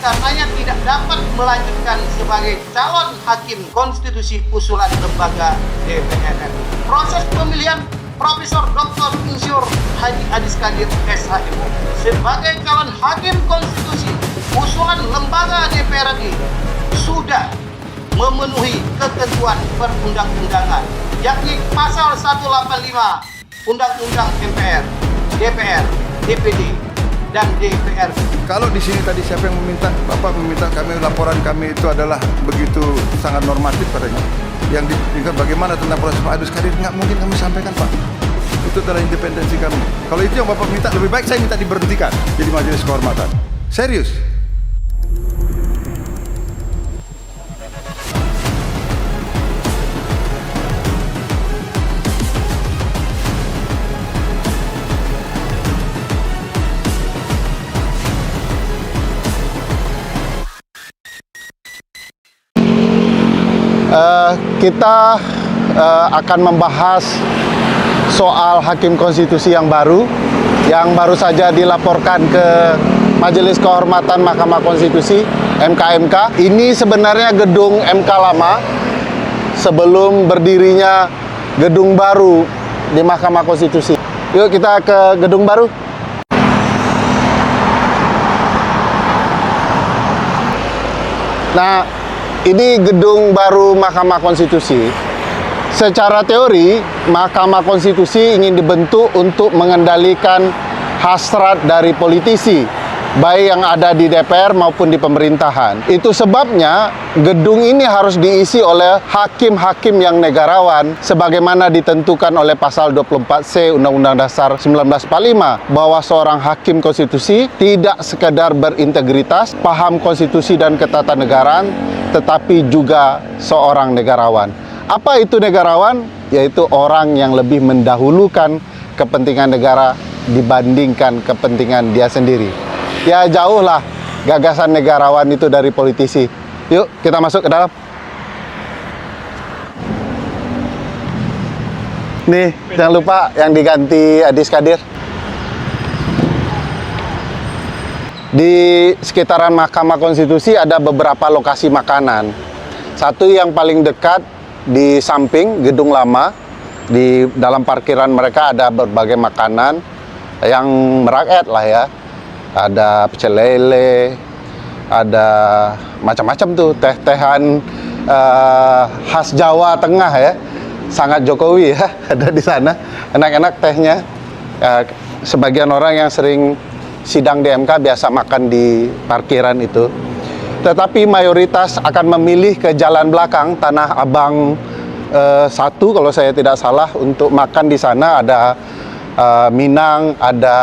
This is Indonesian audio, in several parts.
karenanya tidak dapat melanjutkan sebagai calon hakim konstitusi usulan lembaga DPR. Proses pemilihan Profesor Dr. Insinyur Haji Adis Kadir SHM sebagai calon hakim konstitusi usulan lembaga DPR RI sudah memenuhi ketentuan perundang-undangan, yakni pasal 185 Undang-Undang MPR, DPR, DPD, dan DPR. Kalau di sini tadi siapa yang meminta, Bapak meminta kami, laporan kami itu adalah begitu sangat normatif padanya. Yang diberikan bagaimana tentang proses Pak Adis Kadir, nggak mungkin kami sampaikan, Pak. Itu adalah independensi kami. Kalau itu yang Bapak minta, lebih baik saya minta diberhentikan jadi majelis kehormatan. Serius. Kita akan membahas soal hakim konstitusi yang baru saja dilaporkan ke Majelis Kehormatan Mahkamah Konstitusi MKMK. Ini sebenarnya gedung MK lama sebelum berdirinya gedung baru di Mahkamah Konstitusi. Yuk kita ke gedung baru. Nah, ini gedung baru Mahkamah Konstitusi. Secara teori, Mahkamah Konstitusi ingin dibentuk untuk mengendalikan hasrat dari politisi, baik yang ada di DPR maupun di pemerintahan. Itu sebabnya gedung ini harus diisi oleh hakim-hakim yang negarawan, sebagaimana ditentukan oleh pasal 24C Undang-Undang Dasar 1945, bahwa seorang hakim konstitusi tidak sekedar berintegritas, paham konstitusi dan ketatanegaraan, tetapi juga seorang negarawan. Apa itu negarawan? Yaitu orang yang lebih mendahulukan kepentingan negara dibandingkan kepentingan dia sendiri. Ya, jauh lah gagasan negarawan itu dari politisi. Yuk kita masuk ke dalam. Nih, jangan lupa yang diganti Adis Kadir. Di sekitaran Mahkamah Konstitusi ada beberapa lokasi makanan. Satu yang paling dekat di samping gedung lama, di dalam parkiran mereka ada berbagai makanan yang merakyat lah ya. Ada pecel lele, ada macam-macam tuh, teh-tehan khas Jawa Tengah ya. Sangat Jokowi ya, ada di sana. Enak-enak tehnya. Sebagian orang yang sering sidang di MK biasa makan di parkiran itu. Tetapi mayoritas akan memilih ke jalan belakang Tanah Abang 1 kalau saya tidak salah untuk makan di sana. Ada Minang, ada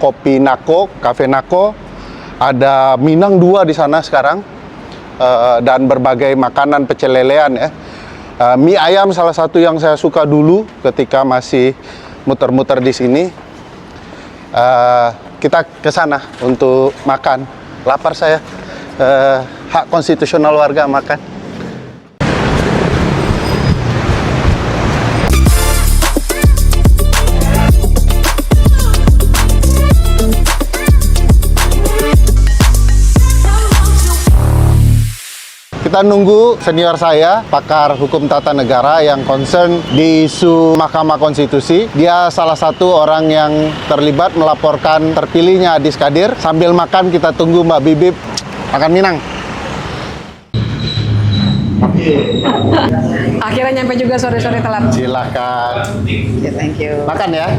Kopi Nako, Cafe Nako, ada Minang 2 di sana sekarang, dan berbagai makanan pecel lelean ya. Mie ayam salah satu yang saya suka dulu ketika masih muter-muter di sini. Kita ke sana untuk makan. Lapar saya. Hak konstitusional warga makan. Kita nunggu senior saya, pakar hukum tata negara yang concern di isu Mahkamah Konstitusi. Dia salah satu orang yang terlibat melaporkan terpilihnya Adis Kadir. Sambil makan kita tunggu Mbak Bibip makan Minang. Akhirnya nyampe juga sore-sore telat. Silahkan. Ya, thank you. Makan ya?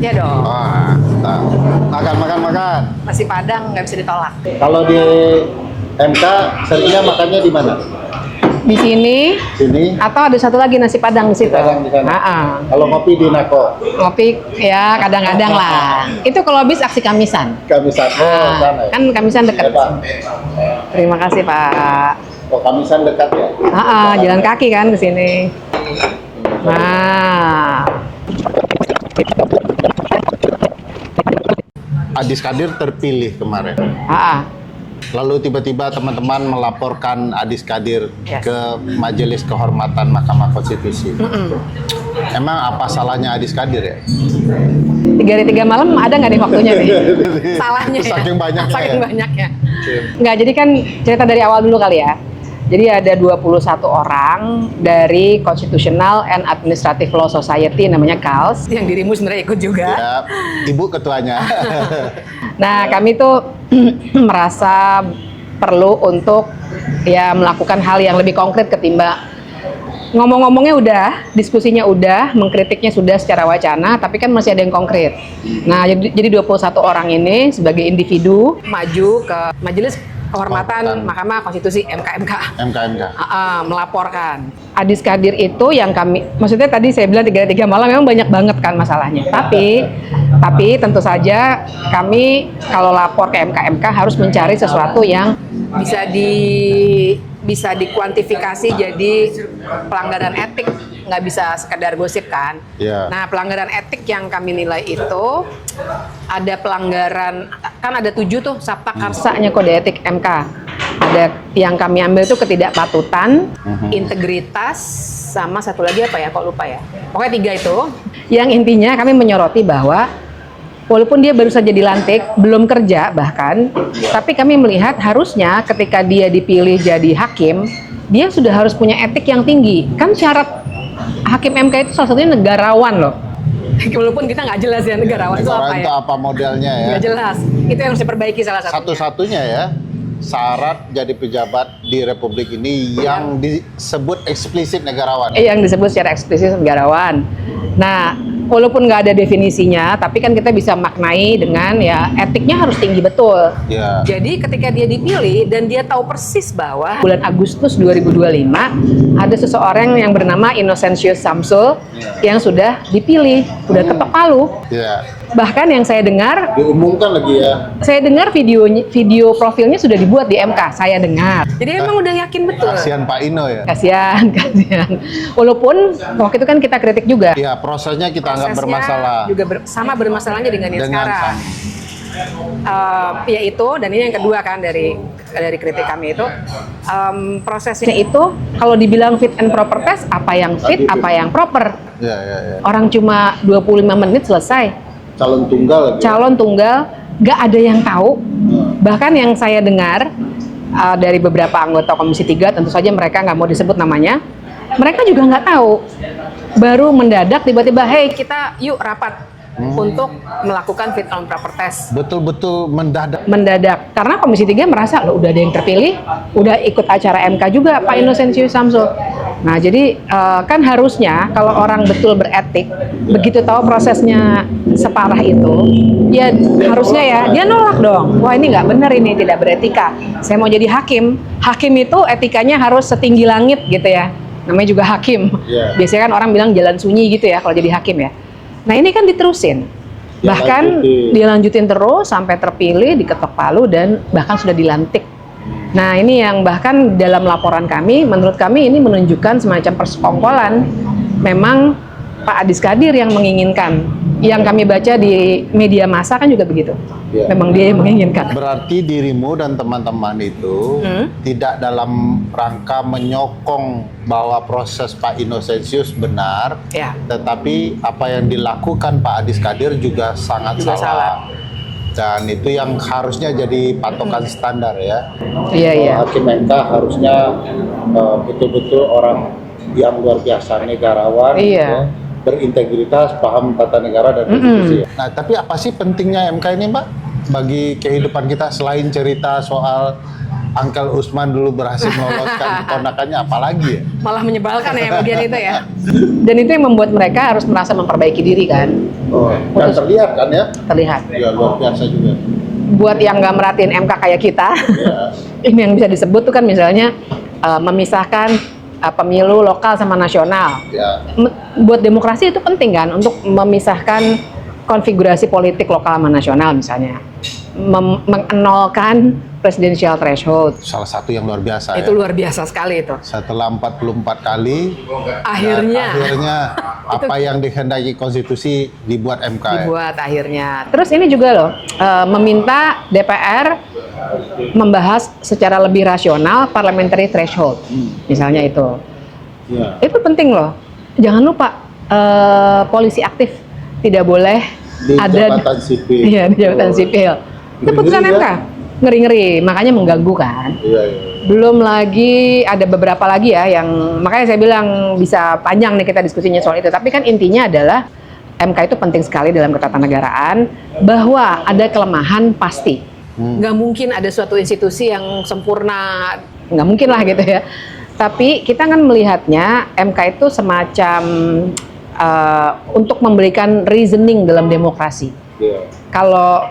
Ya dong. Wah, makan. Nasi Padang nggak bisa ditolak. Kalau di MK seringnya makannya di mana? Di sini. Sini. Atau ada satu lagi nasi Padang di situ. Padang di sana. Kalau ngopi di Nako. Ngopi ya kadang-kadang lah. Itu kalau habis aksi Kamisan. Kamisan. Oh, sana ya. Kan Kamisan dekat. Terima kasih Pak. Oh, Kamisan dekat ya? Jalan kaki kan ke sini. Nah. Adis Kadir terpilih kemarin. Lalu tiba-tiba teman-teman melaporkan Adis Kadir ke Majelis Kehormatan Mahkamah Konstitusi. Emang apa salahnya Adis Kadir ya? 3 hari 3 malam ada nggak nih waktunya nih? Salahnya ya? Saking banyaknya Saking ya? banyaknya. Nggak, jadi kan cerita dari awal dulu kali ya. Jadi ada 21 orang dari Constitutional and Administrative Law Society, namanya CALS, yang dirimu sebenarnya ikut juga. Ya, Ibu ketuanya. Nah, kami tuh merasa perlu untuk ya melakukan hal yang lebih konkret ketimbang ngomong-ngomongnya udah, diskusinya udah, mengkritiknya sudah secara wacana, tapi kan masih ada yang konkret. Nah, jadi 21 orang ini sebagai individu maju ke Majelis Kehormatan Mahkamah Konstitusi MKMK. Melaporkan. Adis Kadir itu yang kami, maksudnya tadi saya bilang 3 hari 3 malam memang banyak banget kan masalahnya. Tapi tentu saja kami kalau lapor ke MKMK harus mencari sesuatu yang bisa dikuantifikasi jadi pelanggaran etik, nggak bisa sekedar gosip kan. Nah, pelanggaran etik yang kami nilai itu ada pelanggaran, kan ada 7 tuh sabta karsanya kode etik MK. Ada yang kami ambil itu ketidakpatutan, integritas, sama satu lagi apa ya, kok lupa ya. Pokoknya 3 itu. Yang intinya kami menyoroti bahwa walaupun dia baru saja dilantik, belum kerja bahkan, tapi kami melihat harusnya ketika dia dipilih jadi hakim, dia sudah harus punya etik yang tinggi. Kan syarat hakim MK itu salah satunya negarawan loh. Walaupun kita nggak jelas ya negarawan itu apa ya. Itu apa modelnya ya? Nggak jelas. Itu yang harus diperbaiki salah satunya. Satu-satunya ya, syarat jadi pejabat di Republik ini yang disebut eksplisit negarawan. Yang disebut secara eksplisit negarawan. Nah, walaupun nggak ada definisinya, tapi kan kita bisa maknai dengan ya etiknya harus tinggi betul. Jadi ketika dia dipilih dan dia tahu persis bahwa bulan Agustus 2025 ada seseorang yang bernama Innocentius Samsul yang sudah dipilih, sudah ketok palu. Bahkan yang saya dengar, Diumumkan lagi ya. saya dengar video profilnya sudah dibuat di MK, saya dengar. Jadi emang udah yakin betul. Kasihan Pak Ino ya. Kasihan. Walaupun waktu itu kan kita kritik juga. Ya, prosesnya kita anggap bermasalah. Juga sama bermasalahnya dengan yang sekarang. Ya itu, dan ini yang kedua kan dari kritik kami itu, prosesnya itu kalau dibilang fit and proper test, apa yang fit, apa yang proper. Orang cuma 25 menit selesai. Calon tunggal, nggak ada yang tahu. Bahkan yang saya dengar dari beberapa anggota Komisi 3, tentu saja mereka nggak mau disebut namanya, mereka juga nggak tahu. Baru mendadak tiba-tiba, hey kita yuk rapat untuk melakukan fit and proper test. Betul-betul mendadak. Mendadak, karena Komisi 3 merasa loh udah ada yang terpilih, udah ikut acara MK juga Pak Innocentius Samsul. Nah jadi kan harusnya kalau orang betul beretik, begitu tahu prosesnya separah itu, ya harusnya ya dia nolak dong. Wah ini nggak benar, ini tidak beretika. Saya mau jadi hakim. Hakim itu etikanya harus setinggi langit gitu ya. Namanya juga hakim. Biasanya kan orang bilang jalan sunyi gitu ya kalau jadi hakim ya. Nah ini kan diterusin, bahkan dilanjutin terus sampai terpilih, diketok palu, dan bahkan sudah dilantik. Nah ini yang bahkan dalam laporan kami, menurut kami ini menunjukkan semacam persekongkolan. Memang Pak Adis Kadir yang menginginkan. Yang kami baca di media massa kan juga begitu. Memang dia yang menginginkan. Berarti dirimu dan teman-teman itu tidak dalam rangka menyokong bahwa proses Pak Innocentius benar, tetapi apa yang dilakukan Pak Adis Kadir juga sangat salah. Dan itu yang harusnya jadi patokan standar ya. Hakim MK harusnya betul-betul orang yang luar biasa, negarawan, berintegritas, paham tata negara dan konstitusi. Nah, tapi apa sih pentingnya MK ini, Mbak, bagi kehidupan kita selain cerita soal Uncle Usman dulu berhasil meloloskan keponakannya, apalagi ya? Malah menyebalkan ya bagian itu ya. Dan itu yang membuat mereka harus merasa memperbaiki diri kan. Dan terlihat kan ya? Terlihat. Ya, luar biasa juga. Buat yang nggak merhatiin MK kayak kita, ini yang bisa disebut tuh kan misalnya memisahkan pemilu lokal sama nasional. Buat demokrasi itu penting kan untuk memisahkan konfigurasi politik lokal sama nasional misalnya. Mengenolkan presidential threshold. Salah satu yang luar biasa. Itu luar biasa sekali itu. Setelah 44 kali, akhirnya apa yang dikehendaki konstitusi dibuat MK. Dibuat akhirnya. Terus ini juga loh, meminta DPR membahas secara lebih rasional parliamentary threshold. Misalnya itu. Itu penting loh. Jangan lupa polisi aktif tidak boleh Di jabatan sipil. Iya, di jabatan sipil. Itu putusan Ngeri-ngeri MK. ya? Ngeri-ngeri, makanya mengganggu kan. Iya, iya. Belum lagi ada beberapa lagi ya yang makanya saya bilang bisa panjang nih kita diskusinya soal itu. Tapi kan intinya adalah MK itu penting sekali dalam ketatanegaraan, bahwa ada kelemahan pasti. Nggak mungkin ada suatu institusi yang sempurna, nggak mungkin lah gitu ya. Tapi kita kan melihatnya MK itu semacam untuk memberikan reasoning dalam demokrasi. Iya. Kalau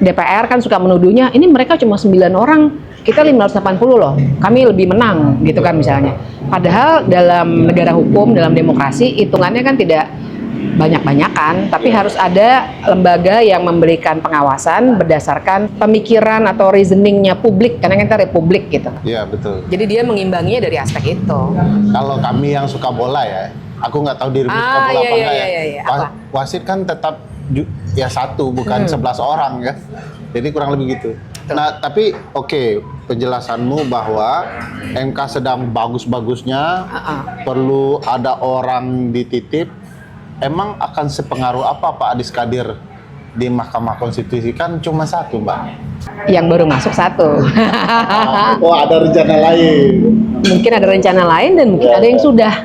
DPR kan suka menuduhnya, ini mereka cuma 9 orang, kita 580 loh, kami lebih menang gitu kan misalnya. Padahal dalam negara hukum, dalam demokrasi, hitungannya kan tidak banyak-banyakan, tapi harus ada lembaga yang memberikan pengawasan berdasarkan pemikiran atau reasoningnya publik, karena kita republik gitu. Iya, betul. Jadi dia mengimbanginya dari aspek itu. Kalau kami yang suka bola ya, aku nggak tahu dirimu suka bola iya, apa enggak iya, ya. iya. Apa? Wasit kan tetap ya satu, bukan 11 orang ya. Jadi kurang lebih gitu. Nah, tapi oke, penjelasanmu bahwa MK sedang bagus-bagusnya, perlu ada orang dititip. Emang akan sepengaruh apa Pak Adis Kadir di Mahkamah Konstitusi? Kan cuma satu, Mbak. Yang baru masuk satu. Oh, ada rencana lain. Mungkin ada rencana lain dan mungkin ada yang sudah.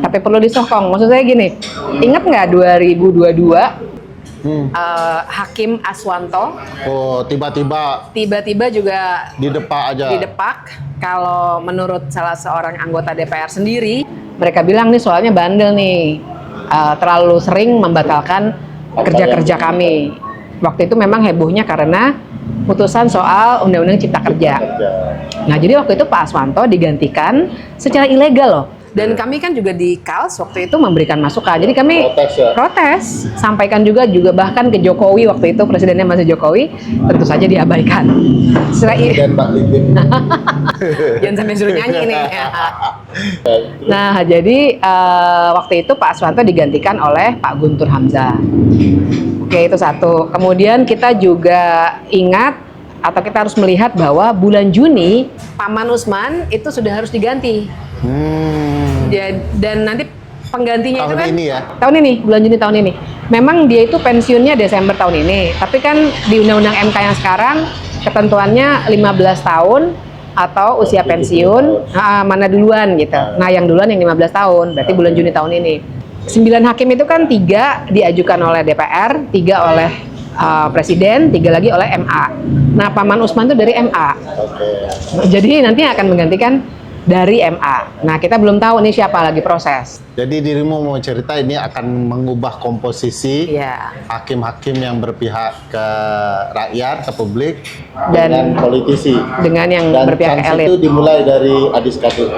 Tapi perlu disokong. Maksud saya gini, ingat nggak 2022 Hakim Aswanto Oh, tiba-tiba juga didepak aja. didepak. Kalau menurut salah seorang anggota DPR sendiri, mereka bilang nih soalnya bandel nih, terlalu sering membatalkan kerja-kerja kami. Waktu itu memang hebohnya karena putusan soal Undang-Undang Cipta Kerja. Nah, jadi waktu itu Pak Aswanto digantikan secara ilegal loh. Dan kami kan juga di KALS waktu itu memberikan masukan. Jadi kami Protes ya? protes, sampaikan juga bahkan ke Jokowi waktu itu, presidennya masih Jokowi, tentu saja diabaikan. Dan Mbak Titin. Jangan sampai suruh nyanyi nih. Nah, jadi waktu itu Pak Aswanto digantikan oleh Pak Guntur Hamzah. Oke, itu satu. Kemudian kita juga ingat atau kita harus melihat bahwa bulan Juni Paman Usman itu sudah harus diganti. Dan nanti penggantinya Tahun itu kan ini ya? Tahun ini, bulan Juni tahun ini. Memang dia itu pensiunnya Desember tahun ini, tapi kan di Undang-Undang MK yang sekarang ketentuannya 15 tahun atau usia pensiun, mana duluan gitu. Nah, yang duluan yang 15 tahun, berarti bulan Juni tahun ini. 9 hakim itu kan 3 diajukan oleh DPR, 3 oleh Presiden, 3 lagi oleh MA. Nah, Paman Usman itu dari MA. Jadi nanti akan menggantikan dari MA. Nah, kita belum tahu nih siapa lagi proses. Jadi dirimu mau cerita ini akan mengubah komposisi Iya. hakim-hakim yang berpihak ke rakyat, ke publik, Dengan politisi. Dengan yang Dan berpihak ke chance elit. itu dimulai dari Adis Kadir.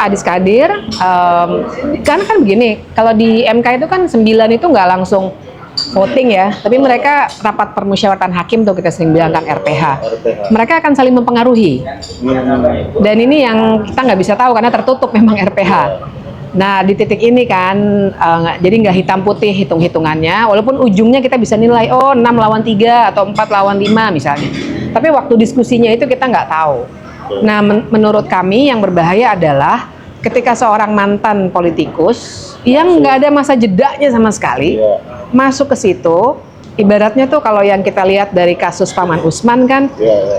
Adis Kadir, karena kan begini, kalau di MK itu kan 9 itu nggak langsung voting ya, tapi mereka rapat permusyawaratan hakim tuh kita sering bilang kan RPH. Mereka akan saling mempengaruhi. Dan ini yang kita nggak bisa tahu karena tertutup memang RPH. Nah, di titik ini kan jadi nggak hitam putih hitung-hitungannya, walaupun ujungnya kita bisa nilai 6 lawan 3 atau 4 lawan 5 misalnya. Tapi waktu diskusinya itu kita nggak tahu. Nah, menurut kami yang berbahaya adalah ketika seorang mantan politikus yang nggak ada masa jedanya sama sekali masuk ke situ, ibaratnya tuh kalau yang kita lihat dari kasus Paman Usman kan,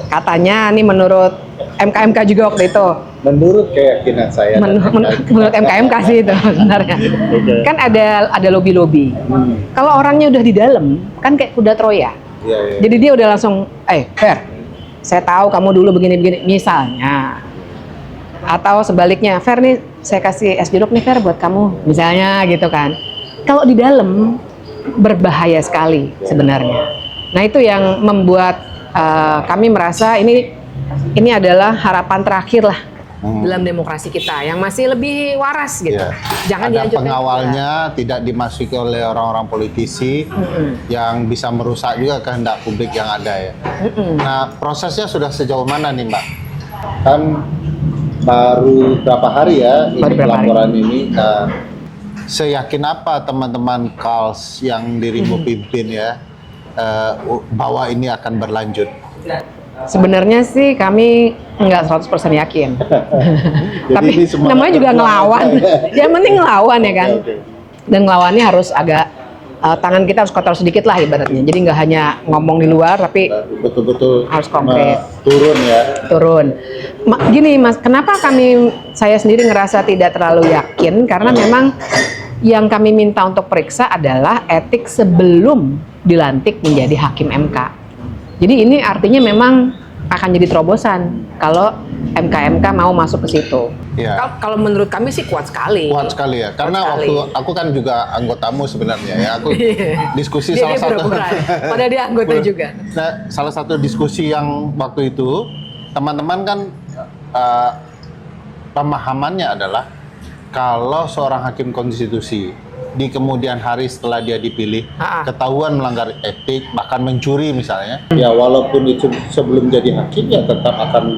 katanya nih menurut MK juga waktu itu, Menurut keyakinan saya. menurut MK sih itu sebenarnya, kan ada lobby-lobby. Kalau orangnya udah di dalam, kan kayak kuda Troya. Jadi dia udah langsung, Fer, saya tahu kamu dulu begini-begini, misalnya. Atau sebaliknya, Fer nih, saya kasih es jeruk nih Fer buat kamu, misalnya gitu kan. Kalau di dalam, berbahaya sekali sebenarnya. Nah, itu yang membuat kami merasa ini adalah harapan terakhir lah dalam demokrasi kita yang masih lebih waras gitu. Jangan ada dilanjutkan. pengawalnya, tidak dimasuki oleh orang-orang politisi yang bisa merusak juga kehendak publik yang ada ya. Nah, prosesnya sudah sejauh mana nih, Mbak? Kan baru berapa hari ya ini pelaporan ini. Nah, seyakin apa teman-teman KALS yang dirimu pimpin ya bahwa ini akan berlanjut? Sebenarnya sih kami nggak 100% yakin. Tapi ini semangat namanya juga berjuang ngelawan. aja. Yang penting ngelawan ya kan. Dan ngelawannya harus agak tangan kita harus kotor sedikit lah ibaratnya. Jadi nggak hanya ngomong di luar, tapi betul-betul harus konkret. Turun ya. Turun. Gini Mas, kenapa saya sendiri ngerasa tidak terlalu yakin? Karena memang yang kami minta untuk periksa adalah etik sebelum dilantik menjadi hakim MK. Jadi ini artinya memang akan jadi terobosan kalau MK mau masuk ke situ. Ya. Kalau menurut kami sih kuat sekali. Kuat sekali ya, karena Kuat sekali. waktu aku kan juga anggotamu sebenarnya ya, aku diskusi Dia salah satu. pura-pura. Padahal dia anggota juga. Nah, salah satu diskusi yang waktu itu teman-teman kan pemahamannya adalah kalau seorang hakim konstitusi di kemudian hari setelah dia dipilih ketahuan melanggar etik bahkan mencuri misalnya, Ya walaupun itu sebelum jadi hakim ya tetap akan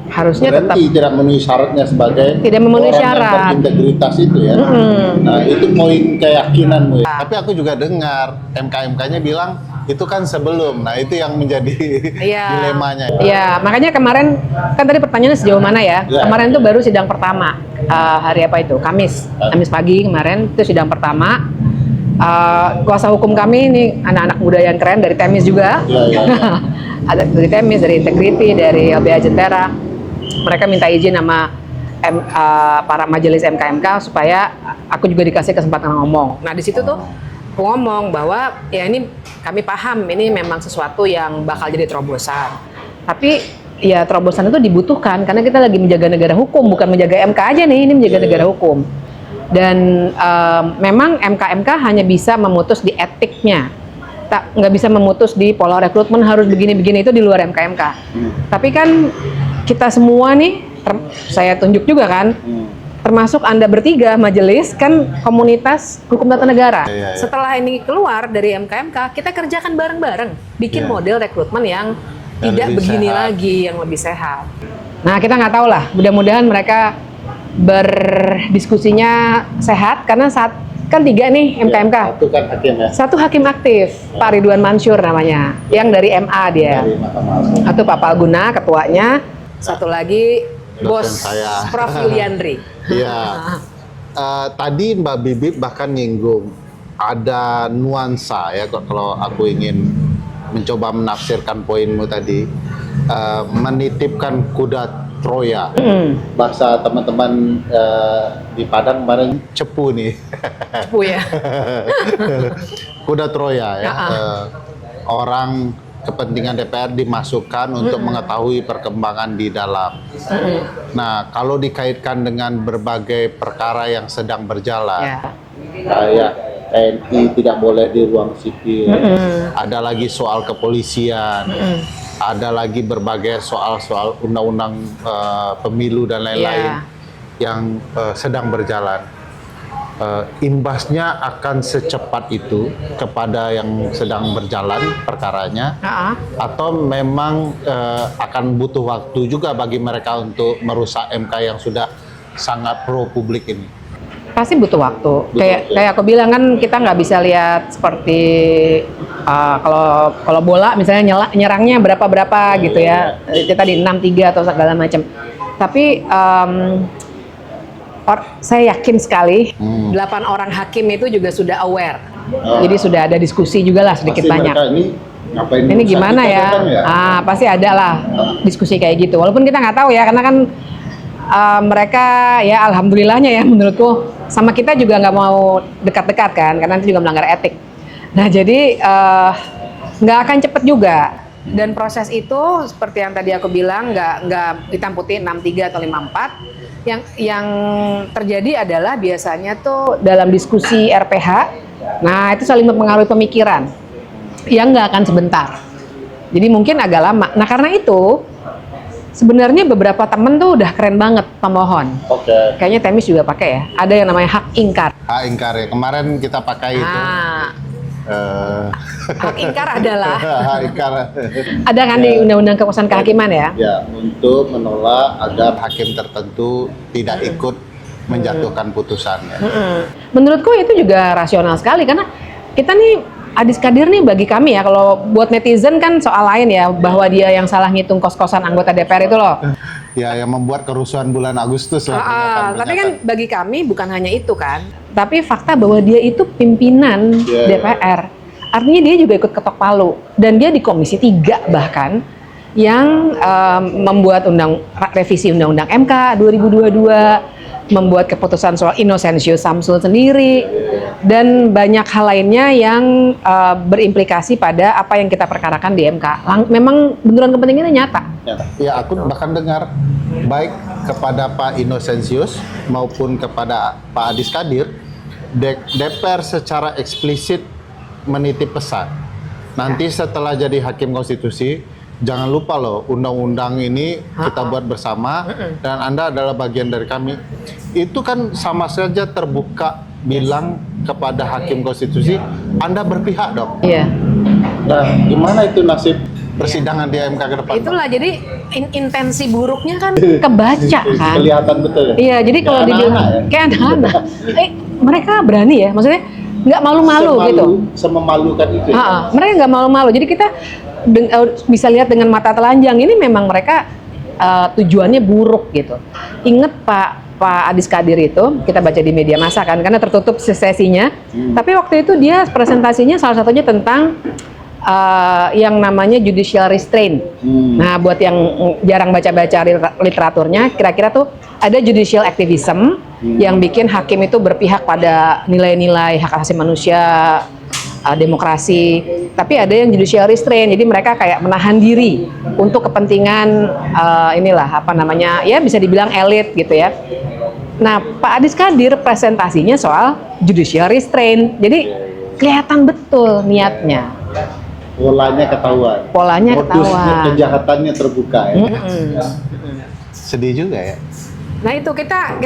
Harusnya tetap berhenti, tidak memenuhi syaratnya sebagai Tidak memenuhi orang syarat. yang berintegritas itu ya. Nah itu poin keyakinanmu ya. tapi aku juga dengar MK-nya bilang itu kan sebelum. Nah, itu yang menjadi dilemanya. Iya, makanya kemarin kan tadi pertanyaannya sejauh mana ya? Ya. Kemarin tuh baru sidang pertama. Hari apa itu? Kamis pagi kemarin itu sidang pertama. Kuasa hukum kami ini anak-anak muda yang keren dari Temis juga. Ya. Ada dari Temis, dari Integrity, dari LBH Jentera. Mereka minta izin sama para majelis MK supaya aku juga dikasih kesempatan ngomong. Nah, di situ tuh aku ngomong bahwa ya ini kami paham ini memang sesuatu yang bakal jadi terobosan. Tapi ya terobosan itu dibutuhkan karena kita lagi menjaga negara hukum, bukan menjaga MK aja nih, ini menjaga negara hukum. Dan memang MK hanya bisa memutus di etiknya, nggak bisa memutus di pola rekrutmen harus begini-begini, itu di luar MK. Tapi kan kita semua nih, saya tunjuk juga kan, termasuk Anda bertiga majelis kan komunitas hukum tata negara. Iya. Setelah ini keluar dari MK, kita kerjakan bareng-bareng, bikin Iya. model rekrutmen yang Yang tidak lebih begini sehat. lagi, yang lebih sehat. Nah, kita nggak tahu lah, mudah-mudahan mereka berdiskusinya sehat karena kan 3 nih MK. Itu kan hakim ya. Satu hakim aktif, Pak Ridwan Mansur namanya, yang dari MA dia. Dari Mahkamah Agung. Atau Pak Palguna ketuanya, satu lagi Dosen Bos saya. Prof Yuliandri. Iya. Tadi Mbak Bibip bahkan nyinggung ada nuansa ya kalau aku ingin mencoba menafsirkan poinmu tadi, menitipkan kuda Troya. Bahasa teman-teman di Padang kemarin Cepu nih. Cepu ya. Kuda Troya ya. Orang kepentingan DPR dimasukkan untuk mengetahui perkembangan di dalam. Nah, kalau dikaitkan dengan berbagai perkara yang sedang berjalan, Ya. kayak TNI tidak boleh di ruang sipil. ada lagi soal kepolisian, ada lagi berbagai soal-soal undang-undang pemilu dan lain-lain yang sedang berjalan. Imbasnya akan secepat itu kepada yang sedang berjalan perkaranya, atau memang akan butuh waktu juga bagi mereka untuk merusak MK yang sudah sangat pro publik ini? Pasti butuh waktu. Kayak aku bilang kan kita nggak bisa lihat seperti kalau bola misalnya nyerangnya berapa gitu ya. Itu tadi 6-3 atau segala macam. Tapi saya yakin sekali 8 orang hakim itu juga sudah aware. Jadi sudah ada diskusi juga lah sedikit Pasti banyak. mereka ini ngapain Ini urusan gimana kita ya? datang Pasti ada lah diskusi kayak gitu. Walaupun kita nggak tahu ya, karena kan mereka ya alhamdulillahnya ya menurutku sama kita juga nggak mau dekat-dekat kan, karena itu juga melanggar etik. Nah jadi nggak akan cepet juga. Dan proses itu seperti yang tadi aku bilang nggak hitam putih 6-3 atau 5-4. Yang terjadi adalah biasanya tuh dalam diskusi RPH, nah itu saling mempengaruhi pemikiran yang nggak akan sebentar. Jadi mungkin agak lama. Nah karena itu sebenarnya beberapa temen tuh udah keren banget pemohon. Oke. Kayaknya Temis juga pakai ya. Ada yang namanya hak ingkar. Hak ingkar ya, kemarin kita pakai itu. Hak ingkar adalah Hak ingkar. ada kan di Undang-Undang Kekuasaan Kehakiman ya. Ya, untuk menolak agar Hakim tertentu tidak ikut menjatuhkan putusannya. Menurutku itu juga rasional sekali karena kita nih Adis Kadir nih bagi kami ya, kalau buat netizen kan soal lain ya, bahwa dia yang salah ngitung kos-kosan anggota DPR itu loh. Ya, yang membuat kerusuhan bulan Agustus lah. Tapi kan bagi kami bukan hanya itu kan, tapi fakta bahwa dia itu pimpinan DPR. Artinya dia juga ikut ketok palu dan dia di Komisi 3 bahkan yang membuat revisi Undang-Undang MK 2022, membuat keputusan soal Innocentius Samsul sendiri dan banyak hal lainnya yang berimplikasi pada apa yang kita perkarakan di MK. Memang benturan kepentingannya nyata. Ya, aku bahkan dengar baik kepada Pak Innocentius maupun kepada Pak Adis Kadir, DPR secara eksplisit menitip pesan. Nanti setelah jadi hakim konstitusi, jangan lupa loh, undang-undang ini kita buat bersama dan Anda adalah bagian dari kami. Itu kan sama saja terbuka bilang kepada hakim konstitusi, Anda berpihak dong. Iya. Nah, gimana itu nasib Persidangan di MK ke depan. Itulah jadi intensi buruknya kan kebaca kan. kelihatan betul ya? Iya, jadi kalau dibilang kayak anak-anak, mereka berani ya, maksudnya nggak malu-malu gitu. Sememalukan itu. Mereka nggak malu-malu. Jadi kita bisa lihat dengan mata telanjang ini memang mereka tujuannya buruk gitu. Ingat Pak Adis Kadir itu kita baca di media massa kan, karena tertutup sesinya. Tapi waktu itu dia presentasinya salah satunya tentang yang namanya judicial restraint. Nah, buat yang jarang baca-baca literaturnya, kira-kira tuh ada judicial activism yang bikin hakim itu berpihak pada nilai-nilai hak asasi manusia, demokrasi. Tapi ada yang judicial restraint, jadi mereka kayak menahan diri untuk kepentingan ya bisa dibilang elit gitu ya. Nah, Pak Adis Kadir presentasinya soal judicial restraint, jadi kelihatan betul niatnya. Polanya ketahuan. Modusnya, kejahatannya terbuka ya. Sedih juga ya. Nah itu kita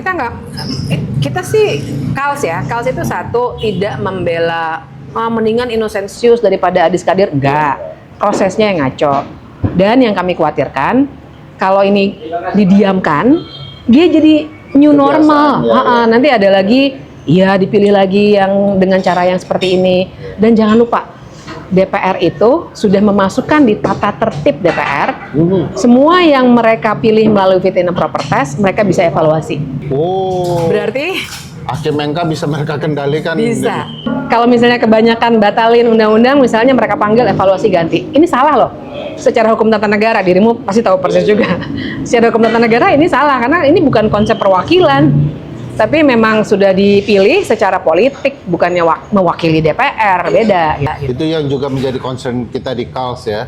sih Kals itu satu tidak membela mendingan Innocentius daripada Adis Kadir, enggak. Prosesnya yang ngaco. Dan yang kami khawatirkan kalau ini didiamkan, dia jadi new normal. Nanti ada lagi, dipilih lagi yang dengan cara yang seperti ini. Dan jangan lupa DPR itu sudah memasukkan di tata tertib DPR semua yang mereka pilih melalui fit and proper test mereka bisa evaluasi. Berarti hakim MK bisa mereka kendalikan. Bisa. Kalau misalnya kebanyakan batalin undang-undang, misalnya mereka panggil evaluasi ganti. Ini salah loh. Secara hukum tata negara, dirimu pasti tahu persis juga. Secara hukum tata negara ini salah karena ini bukan konsep perwakilan. Tapi memang sudah dipilih secara politik, bukannya mewakili DPR, beda. Itu yang juga menjadi concern kita di Kals ya,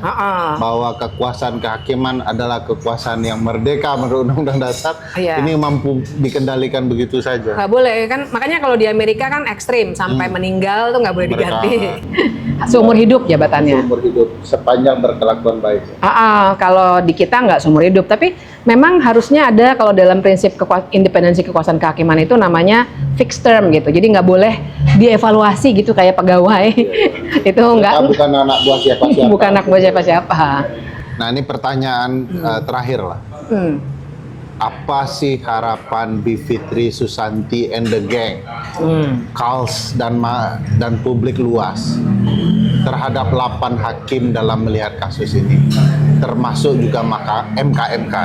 bahwa kekuasaan kehakiman adalah kekuasaan yang merdeka menurut Undang-Undang Dasar. Ini mampu dikendalikan begitu saja. Nggak boleh kan, makanya kalau di Amerika kan ekstrim, sampai meninggal tuh nggak boleh diganti. Seumur hidup jabatannya. Seumur hidup, sepanjang berkelakuan baik. Kalau di kita nggak seumur hidup, tapi memang harusnya ada kalau dalam prinsip independensi kekuasaan kehakiman itu namanya fixed term gitu. Jadi nggak boleh dievaluasi gitu kayak pegawai. Itu nggak. Bukan anak buah siapa-siapa. Bukan anak buah siapa-siapa. Nah ini pertanyaan terakhir lah. Apa sih harapan Bivitri Susanti and the gang, Kals dan publik luas terhadap 8 hakim dalam melihat kasus ini, termasuk juga MK-MK?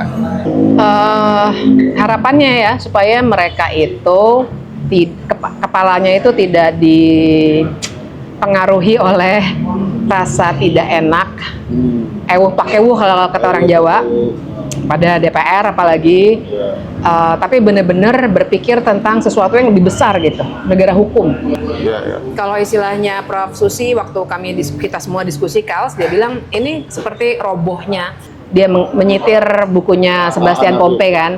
Harapannya ya supaya mereka itu kepalanya itu tidak dipengaruhi oleh rasa tidak enak, ewuh pakewuh kalau kata orang Jawa pada DPR apalagi, tapi benar-benar berpikir tentang sesuatu yang lebih besar gitu, negara hukum. Kalau istilahnya Prof. Susi waktu kita semua diskusi Kals, dia bilang ini seperti robohnya. Dia menyitir bukunya Sebastian Pompe kan.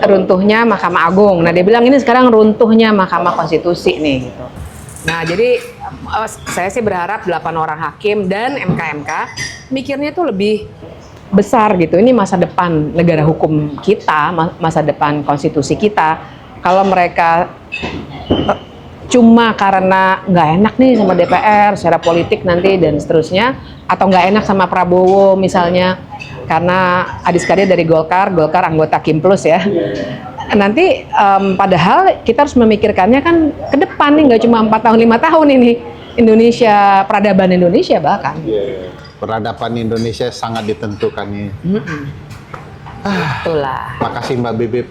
Runtuhnya Mahkamah Agung. Nah dia bilang ini sekarang runtuhnya Mahkamah Konstitusi nih gitu. Nah jadi saya sih berharap 8 orang hakim dan MK-MK mikirnya tuh lebih besar gitu. Ini masa depan negara hukum kita, masa depan konstitusi kita. Kalau mereka cuma karena nggak enak nih sama DPR secara politik nanti dan seterusnya, atau nggak enak sama Prabowo misalnya karena Adis Kadir dari Golkar anggota Kim Plus ya. Nanti padahal kita harus memikirkannya kan ke depan nih, nggak cuma 4 tahun 5 tahun ini Indonesia, peradaban Indonesia bahkan. Peradaban Indonesia sangat ditentukan ini. Itulah. Makasih Mbak Bibip.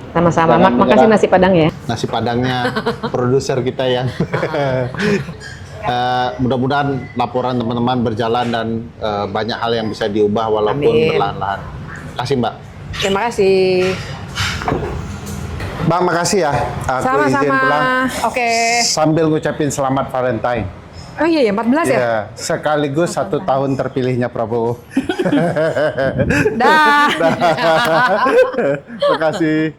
Sama-sama. Jangan Makasih menyerah. nasi padang ya. Nasi padangnya produser kita yang mudah-mudahan laporan teman-teman berjalan dan banyak hal yang bisa diubah walaupun Amin. perlahan-lahan. Kasih Mbak. Terima kasih. Mbak makasih ya. Aku izin Sama-sama. pulang Oke. sambil ngucapin selamat Valentine. Oh iya ya, 14 ya? Ya, sekaligus 1 tahun terpilihnya Prabowo. Dah. Terima kasih.